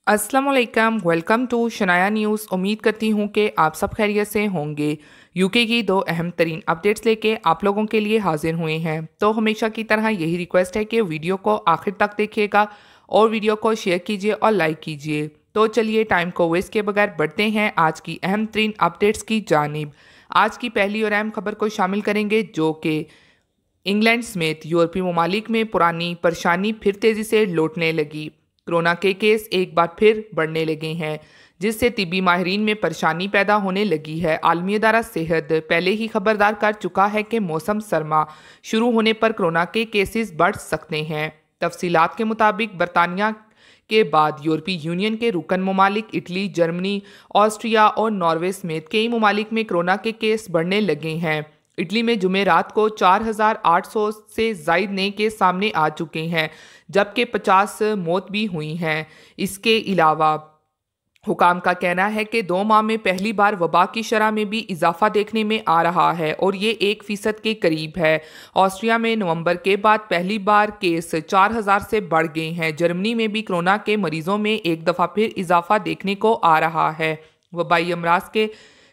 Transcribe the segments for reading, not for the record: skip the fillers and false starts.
अस्सलाम वालेकुम, welcome to Shanaya news. उम्मीद करती हूँ कि आप सब खैरियत से होंगे। यूके की दो अहम तरीन अपडेट्स लेके आप लोगों के लिए हाजिर हुए हैं। तो हमेशा की तरह यही रिक्वेस्ट है कि वीडियो को आखिर तक देखिएगा और वीडियो को शेयर कीजिए और लाइक कीजिए। तो चलिए टाइम को वेस्ट किए बगैर बढ़ते हैं आज की अहम तरीन अपडेट्स की जानिब। आज की पहली और अहम खबर को शामिल करेंगे जो कि इंग्लैंड समेत यूरोपीय ममालिक में पुरानी परेशानी फिर तेज़ी से लौटने लगी। कोरोना के केस एक बार फिर बढ़ने लगे हैं, जिससे तिब्बी माहिरीन में परेशानी पैदा होने लगी है। आलमी अदारा सेहत पहले ही खबरदार कर चुका है कि मौसम सरमा शुरू होने पर कोरोना के केसेस बढ़ सकते हैं। तफसीलात के मुताबिक बरतानिया के बाद यूरोपीय यूनियन के रुकन ममालिक इटली, जर्मनी, ऑस्ट्रिया और नॉर्वे समेत कई ममालिक में कोरोना के केस बढ़ने लगे हैं। इटली में जुमेरात को 4,800 से ज़ायद नए केस सामने आ चुके हैं, जबकि 50 मौत भी हुई हैं। इसके अलावा हुकाम का कहना है कि 2 माह में पहली बार वबा की शरह में भी इजाफा देखने में आ रहा है और ये 1% के करीब है। ऑस्ट्रिया में नवंबर के बाद पहली बार केस 4,000 से बढ़ गए हैं। जर्मनी में भी कोरोना के मरीजों में एक दफ़ा फिर इजाफा देखने को आ रहा है। वबाई अमराज के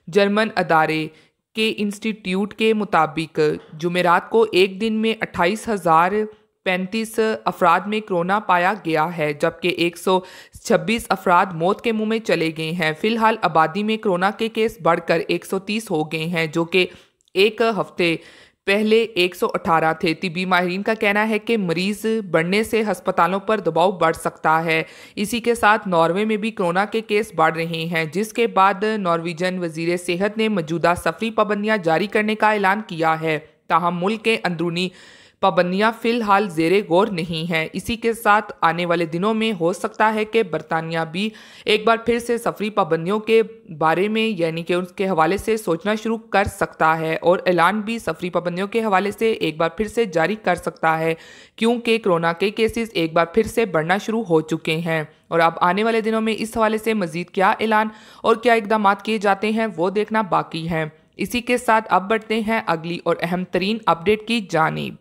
जर्मन अदारे के इंस्टीट्यूट के मुताबिक जुमेरात को एक दिन में 28,035 अफराद में कोरोना पाया गया है, जबकि 126 अफराद मौत के मुंह में चले गए हैं। फिलहाल आबादी में कोरोना के केस बढ़कर 130 हो गए हैं, जो कि एक हफ्ते पहले 118 थे। तिब्बी माहिरीन का कहना है कि मरीज बढ़ने से अस्पतालों पर दबाव बढ़ सकता है। इसी के साथ नॉर्वे में भी कोरोना के केस बढ़ रहे हैं, जिसके बाद नॉर्वेजन वजीर सेहत ने मौजूदा सफरी पाबंदियां जारी करने का ऐलान किया है। ताहम मुल्क के अंदरूनी पाबंदियां फिलहाल ज़ेरे गौर नहीं हैं। इसी के साथ आने वाले दिनों में हो सकता है कि बरतानिया भी एक बार फिर से सफरी पाबंदियों के बारे में यानी कि उसके हवाले से सोचना शुरू कर सकता है और ऐलान भी सफरी पाबंदियों के हवाले से एक बार फिर से जारी कर सकता है, क्योंकि कोरोना के केसेस एक बार फिर से बढ़ना शुरू हो चुके हैं। और अब आने वाले दिनों में इस हवाले से मजीद क्या ऐलान और क्या इकदाम किए जाते हैं वो देखना बाकी है। इसी के साथ अब बढ़ते हैं अगली और अहम तरीन अपडेट की जानिब,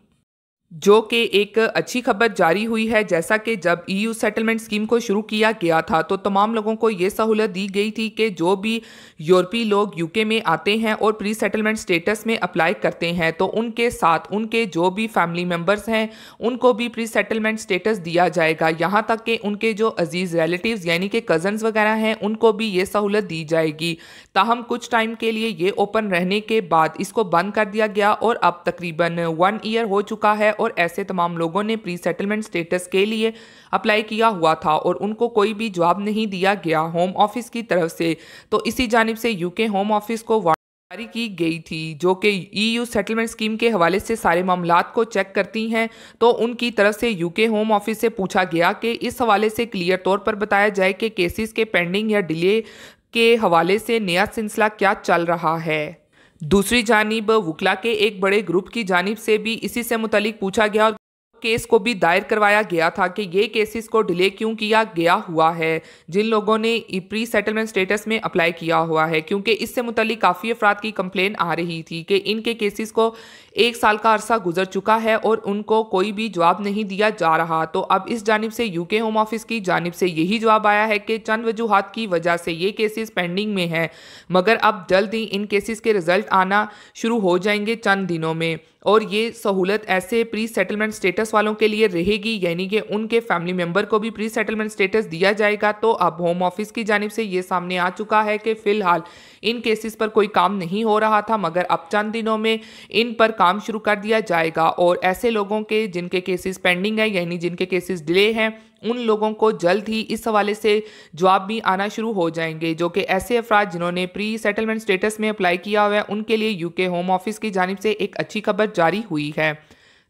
जो कि एक अच्छी खबर जारी हुई है। जैसा कि जब ईयू सेटलमेंट स्कीम को शुरू किया गया था तो तमाम लोगों को ये सहूलत दी गई थी कि जो भी यूरोपीय लोग यूके में आते हैं और प्री सेटलमेंट स्टेटस में अप्लाई करते हैं तो उनके साथ उनके जो भी फैमिली मेम्बर्स हैं उनको भी प्री सेटलमेंट स्टेटस दिया जाएगा। यहाँ तक कि उनके जो अजीज़ रिलेटिव्स यानी कि कज़न्स वगैरह हैं उनको भी ये सहूलत दी जाएगी। ताहम कुछ टाइम के लिए ये ओपन रहने के बाद इसको बंद कर दिया गया और अब तकरीबन 1 ईयर हो चुका है और ऐसे तमाम लोगों ने प्री सेटलमेंट स्टेटस के लिए अप्लाई किया हुआ था और उनको कोई भी जवाब नहीं दिया गया होम ऑफिस की तरफ से। तो इसी जानिब से यूके होम ऑफिस को जारी की गई थी, जो कि ईयू सेटलमेंट स्कीम के हवाले से सारे मामलात को चेक करती हैं। तो उनकी तरफ से यूके होम ऑफिस से पूछा गया कि इस हवाले से क्लियर तौर पर बताया जाए कि केसेस के पेंडिंग या डिले के हवाले से नया सिलसिला क्या चल रहा है। दूसरी जानिब वकला के एक बड़े ग्रुप की जानिब से भी इसी से मुतालिक पूछा गया और केस को भी दायर करवाया गया था कि ये केसेस को डिले क्यों किया गया हुआ है जिन लोगों ने प्री सेटलमेंट स्टेटस में अप्लाई किया हुआ है, क्योंकि इससे मुतालिक काफ़ी अफराद की कंप्लेन आ रही थी कि इनके केसेस को 1 साल का अरसा गुजर चुका है और उनको कोई भी जवाब नहीं दिया जा रहा। तो अब इस जानिब से यूके होम ऑफिस की जानिब से यही जवाब आया है कि चंद वजूहात की वजह से ये केसेस पेंडिंग में हैं, मगर अब जल्द ही इन केसेस के रिजल्ट आना शुरू हो जाएंगे चंद दिनों में। और ये सहूलत ऐसे प्री सेटलमेंट स्टेटस वालों के लिए रहेगी, यानी कि उनके फैमिली मेम्बर को भी प्री सेटलमेंट स्टेटस दिया जाएगा। तो अब होम ऑफिस की जानिब से ये सामने आ चुका है कि फ़िलहाल इन केसेस पर कोई काम नहीं हो रहा था, मगर अब चंद दिनों में इन पर काम शुरू कर दिया जाएगा और ऐसे लोगों के जिनके केसेस पेंडिंग है यानी जिनके केसेस डिले हैं उन लोगों को जल्द ही इस हवाले से जवाब भी आना शुरू हो जाएंगे, जो कि ऐसे अफराद जिन्होंने प्री सेटलमेंट स्टेटस में अप्लाई किया हुआ है उनके लिए यूके होम ऑफिस की जानिब से एक अच्छी खबर जारी हुई है।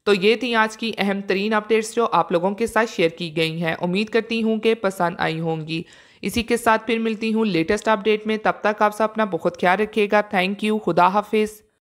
तो ये थी आज की अहम तरीन अपडेट्स जो आप लोगों के साथ शेयर की गई हैं। उम्मीद करती हूँ कि पसंद आई होंगी। इसी के साथ फिर मिलती हूँ लेटेस्ट अपडेट में, तब तक आप सब अपना बहुत ख्याल रखिएगा। थैंक यू, खुदा हाफिज़।